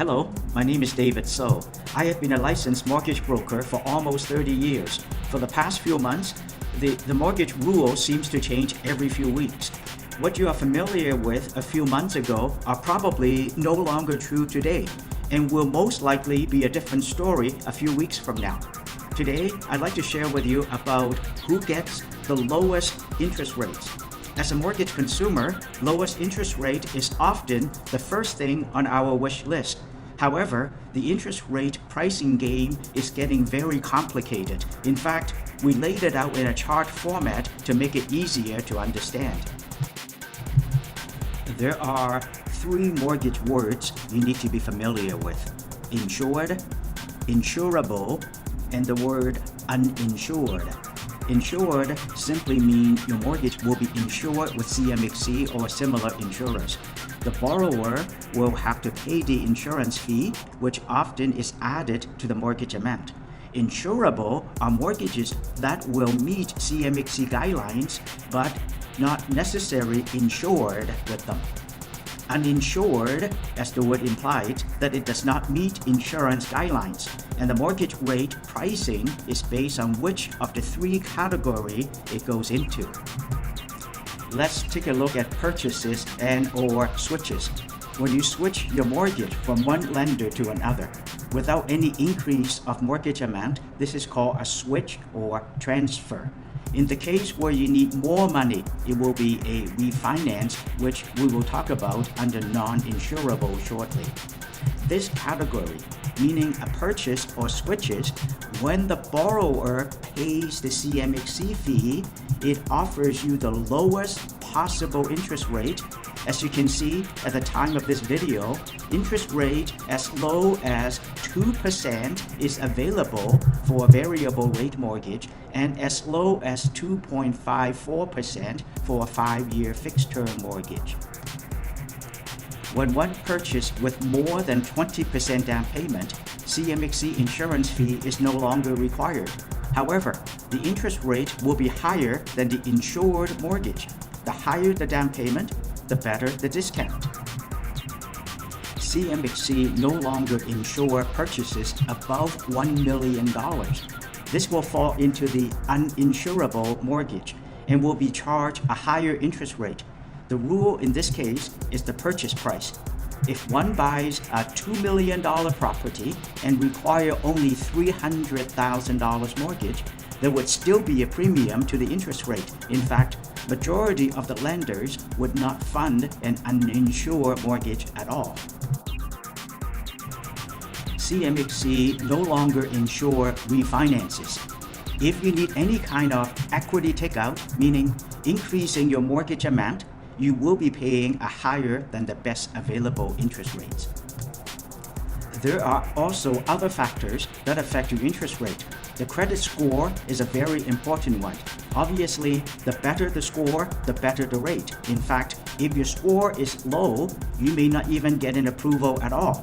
Hello, my name is David So. I have been a licensed mortgage broker for almost 30 years. For the past few months, the mortgage rule seems to change every few weeks. What you are familiar with a few months ago are probably no longer true today and will most likely be a different story a few weeks from now. Today, I'd like to share with you about who gets the lowest interest rates. As a mortgage consumer, lowest interest rate is often the first thing on our wish list. However, the interest rate pricing game is getting very complicated. In fact, we laid it out in a chart format to make it easier to understand. There are three mortgage words you need to be familiar with: insured, insurable, and the word uninsured. Insured simply means your mortgage will be insured with CMHC or similar insurers. The borrower will have to pay the insurance fee, which often is added to the mortgage amount. Insurable are mortgages that will meet CMHC guidelines, but not necessarily insured with them. Uninsured, as the word implies, that it does not meet insurance guidelines, and the mortgage rate pricing is based on which of the three categories it goes into. Let's take a look at purchases and/or switches. When you switch your mortgage from one lender to another without any increase of mortgage amount, this is called a switch or transfer. In the case where you need more money, it will be a refinance, which we will talk about under non-insurable shortly. This category, meaning a purchase or switches, when the borrower pays the CMHC fee, it offers you the lowest possible interest rate. As you can see at the time of this video, interest rate as low as 2% is available for a variable rate mortgage and as low as 2.54% for a 5-year fixed-term mortgage. When one purchases with more than 20% down payment, CMHC insurance fee is no longer required. However, the interest rate will be higher than the insured mortgage. The higher the down payment, the better the discount. CMHC no longer insure purchases above $1 million. This will fall into the uninsurable mortgage and will be charged a higher interest rate. The rule in this case is the purchase price. If one buys a $2 million property and require only $300,000 mortgage, there would still be a premium to the interest rate. In fact, majority of the lenders would not fund an uninsured mortgage at all. CMHC no longer insure refinances. If you need any kind of equity takeout, meaning increasing your mortgage amount, you will be paying a higher than the best available interest rates. There are also other factors that affect your interest rate. The credit score is a very important one. Obviously, the better the score, the better the rate. In fact, if your score is low, you may not even get an approval at all.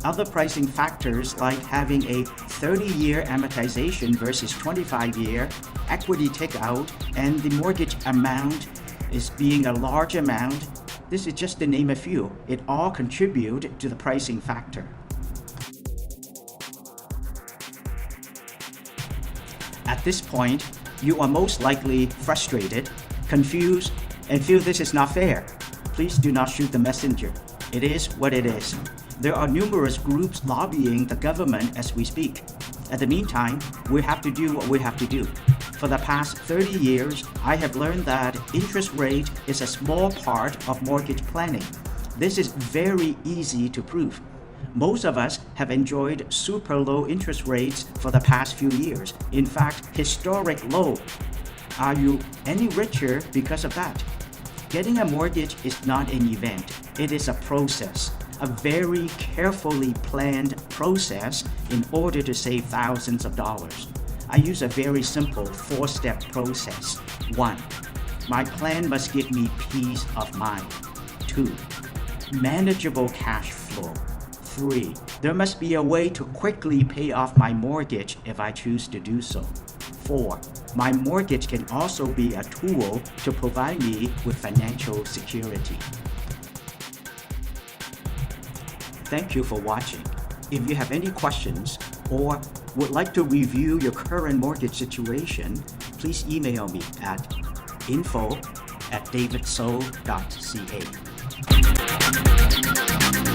Other pricing factors like having a 30-year amortization versus 25-year, equity takeout, and the mortgage amount is being a large amount. This is just to name a few. It all contribute to the pricing factor. At this point, you are most likely frustrated, confused, and feel this is not fair. Please do not shoot the messenger. It is what it is. There are numerous groups lobbying the government as we speak. At the meantime, we have to do what we have to do. For the past 30 years, I have learned that interest rate is a small part of mortgage planning. This is very easy to prove. Most of us have enjoyed super low interest rates for the past few years. In fact, historic low. Are you any richer because of that? Getting a mortgage is not an event. It is a process, a very carefully planned process in order to save thousands of dollars. I use a very simple 4-step process. 1. My plan must give me peace of mind. 2. Manageable cash flow. 3. There must be a way to quickly pay off my mortgage if I choose to do so. 4. My mortgage can also be a tool to provide me with financial security. Thank you for watching. If you have any questions or would like to review your current mortgage situation, please email me at info@davidso.ca.